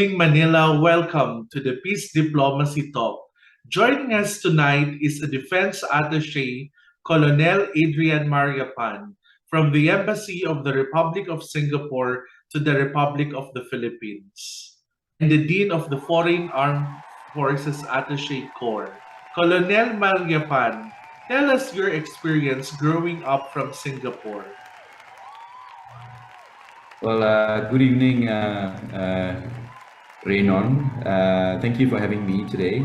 evening, Manila. Welcome to the Peace Diplomacy Talk. Joining us tonight is a Defense Attaché, Colonel Adrian Mariapan, from the Embassy of the Republic of Singapore to the Republic of the Philippines, and the Dean of the Foreign Armed Forces Attaché Corps. Colonel Mariapan, tell us your experience growing up from Singapore. Well, good evening, Raynon. Thank you for having me today.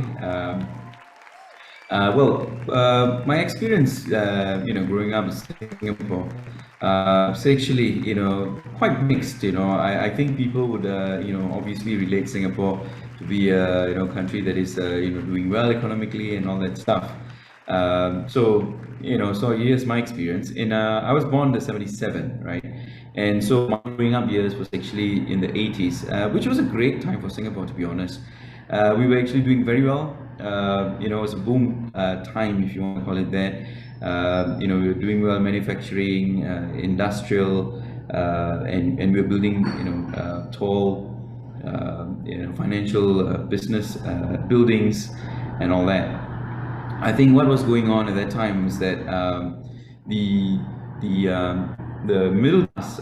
My experience, growing up in Singapore, it's actually, quite mixed. I think people would, obviously relate Singapore to be a, country that is, doing well economically and all that stuff. So here's my experience. I was born in '77, right? And so my growing up years was actually in the '80s, which was a great time for Singapore, to be honest. We were actually doing very well. It was a boom time, if you want to call it that. We were doing well manufacturing, industrial, and we were building, tall, financial business buildings and all that. I think what was going on at that time is that the the middle class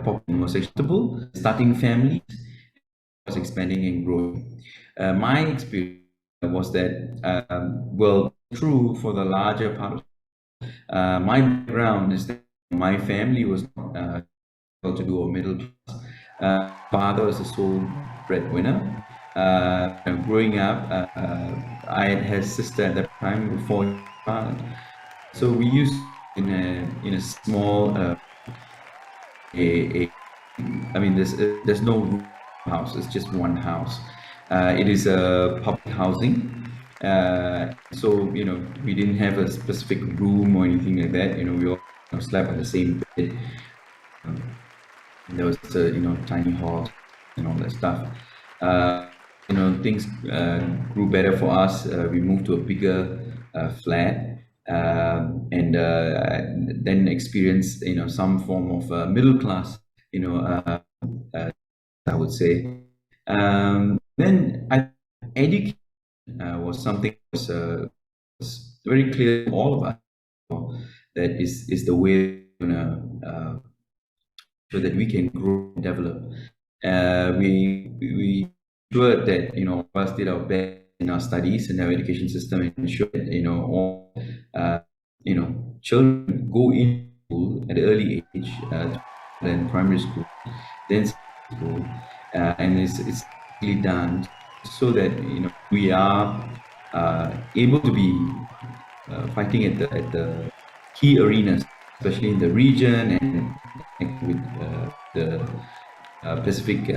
population was acceptable, starting families was expanding and growing. My experience was that true for the larger part of my background is that my family was not well to do or middle class. Father was a sole breadwinner. Growing up, I had a sister at that time before father. So we used in a small there's no house, it's just one house. It is a public housing. So we didn't have a specific room or anything like that. We all slept on the same bed. There was a tiny hall and all that stuff. Things grew better for us. We moved to a bigger flat, and then experienced some form of middle class. I would say. Then education was something that was very clear to all of us. That is the way so that we can grow and develop. We ensured that all of us did our best in our studies and our education system, and ensured that all children go in school at an early age, then primary school, then school, and it's really done so that we are able to be fighting at the key arenas, especially in the region and with the Pacific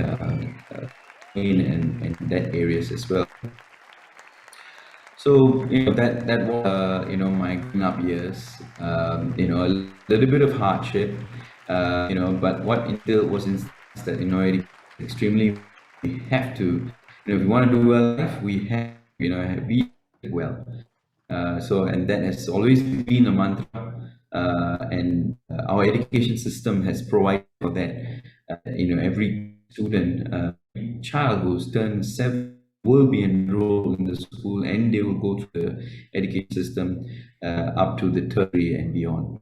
and that areas as well. So that was my growing up years. A little bit of hardship, but what instilled was that it extremely we have to if we want to do well in life, we have be well. And that has always been a mantra, and our education system has provided for that. Every student, child who's turned 7 will be enrolled in the school, and they will go through the education system up to the tertiary and beyond.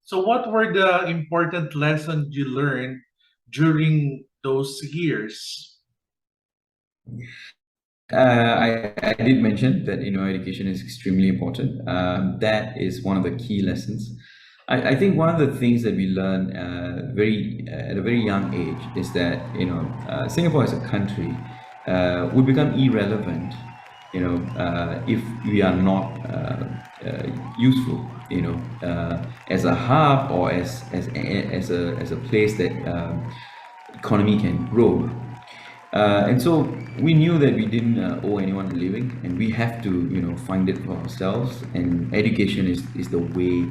So, what were the important lessons you learned during those years? I did mention that education is extremely important. That is one of the key lessons. I think one of the things that we learn at a very young age is that Singapore as a country would become irrelevant if we are not useful as a hub or as a place that economy can grow. And so we knew that we didn't owe anyone a living, and we have to find it for ourselves, and education is the way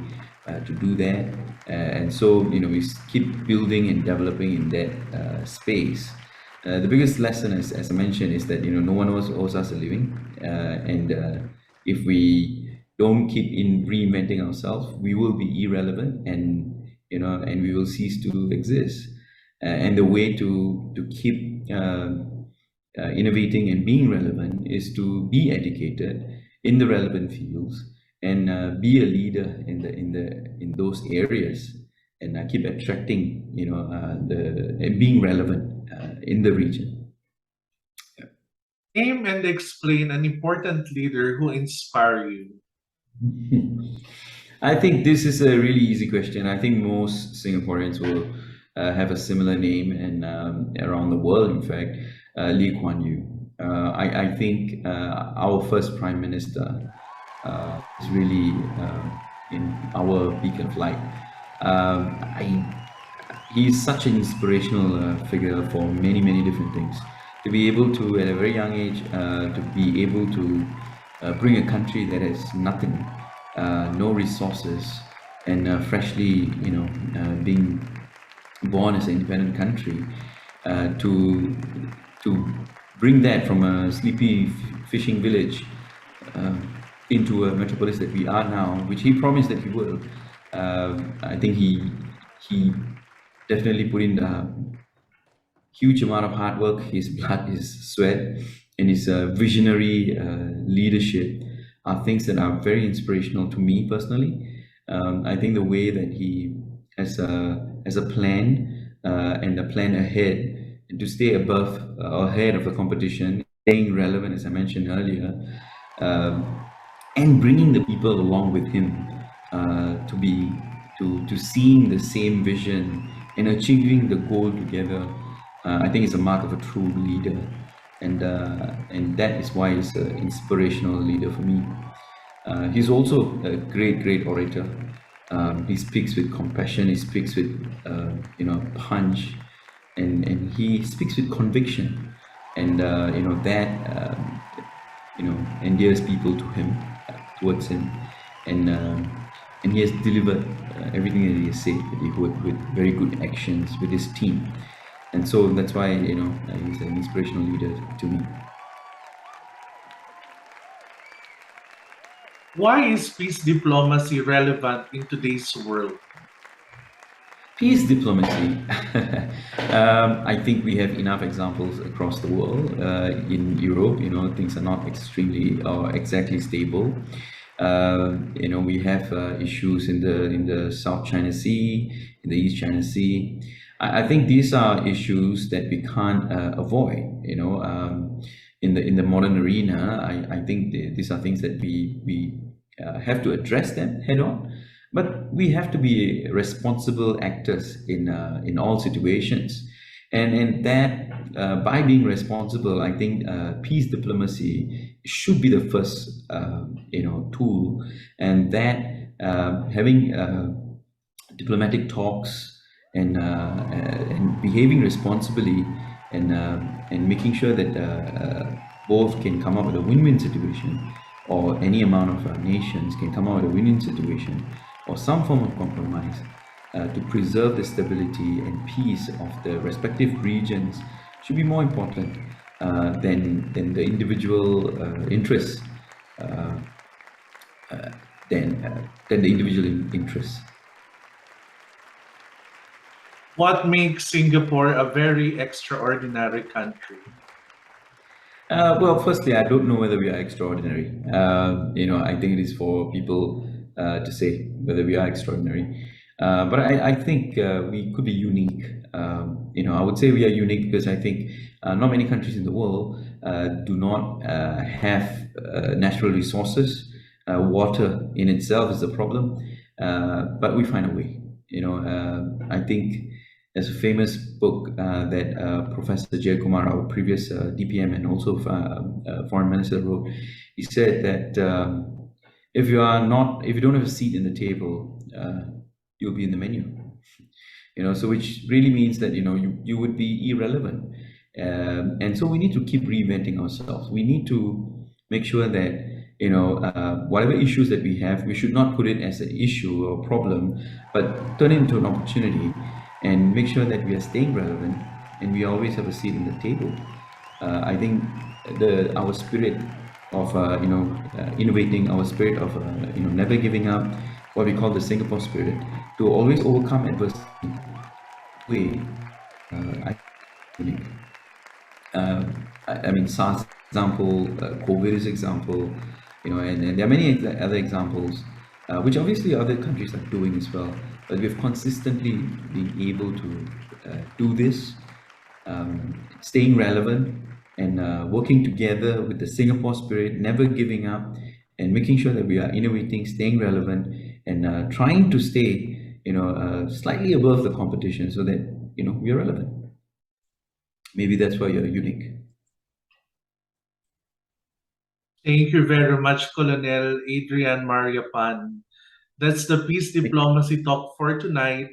to do that. And so we keep building and developing in that space. The biggest lesson, as I mentioned, is that no one owes us a living, and if we don't keep in reinventing ourselves, we will be irrelevant, and and we will cease to exist. and the way to keep innovating and being relevant is to be educated in the relevant fields and be a leader in those areas, and keep attracting, the and being relevant in the region. Name and explain an important leader who inspire you. I think this is a really easy question. I think most Singaporeans will have a similar name, and around the world, in fact, Lee Kuan Yew. I think our first Prime Minister is really in our beacon of light. He's such an inspirational figure for many, many different things. To be able to, at a very young age, to be able to bring a country that has nothing, no resources, and freshly, being born as an independent country, to bring that from a sleepy fishing village into a metropolis that we are now, which he promised that he will. I think he definitely put in the huge amount of hard work, his blood, his sweat, and his visionary leadership are things that are very inspirational to me personally. I think the way that he has a plan, and a plan ahead, and to stay above or ahead of the competition, staying relevant, as I mentioned earlier, and bringing the people along with him to seeing the same vision and achieving the goal together. I think it's a mark of a true leader, and that is why he's an inspirational leader for me. He's also a great orator. He speaks with compassion. He speaks with punch, and he speaks with conviction, and that endears people to him, towards him, and he has delivered everything that he has said that he would, with very good actions with his team. And so that's why he's an inspirational leader to me. Why is peace diplomacy relevant in today's world? Peace diplomacy. I think we have enough examples across the world. In Europe, things are not extremely or exactly stable. We have issues in the South China Sea, in the East China Sea. I think these are issues that we can't avoid. In the modern arena, I think these are things that we have to address them head on. But we have to be responsible actors in all situations, and that by being responsible, I think peace diplomacy should be the first tool, and that having diplomatic talks and behaving responsibly, and making sure that both can come up with a win-win situation, or any amount of nations can come out with a win-win situation, or some form of compromise, to preserve the stability and peace of the respective regions, should be more important than the individual interests, than the individual interests. What makes Singapore a very extraordinary country? Well, firstly, I don't know whether we are extraordinary. I think it is for people to say whether we are extraordinary. But I think we could be unique. I would say we are unique because I think not many countries in the world do not have natural resources. Water in itself is a problem, but we find a way. I think there's a famous book that Professor Jayakumar, our previous DPM and also Foreign Minister, wrote. He said that if you don't have a seat in the table, you'll be in the menu. So which really means that you would be irrelevant, and so we need to keep reinventing ourselves. We need to make sure that whatever issues that we have, we should not put it as an issue or problem, but turn it into an opportunity, and make sure that we are staying relevant and we always have a seat in the table. I think our spirit of innovating, our spirit of never giving up, what we call the Singapore spirit, to always overcome adversity, way I think. I mean, SARS example, COVID is example, and there are many other examples, which obviously other countries are doing as well. But we've consistently been able to do this, staying relevant and working together with the Singapore spirit, never giving up, and making sure that we are innovating, staying relevant, and trying to stay, slightly above the competition so that we are relevant. Maybe that's why you're unique. Thank you very much, Colonel Adrian Mariapan. That's the Peace Diplomacy Talk for tonight.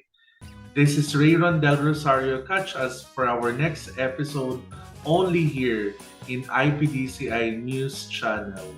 This is Rayron Del Rosario. Catch us for our next episode only here in IPDCI News Channel.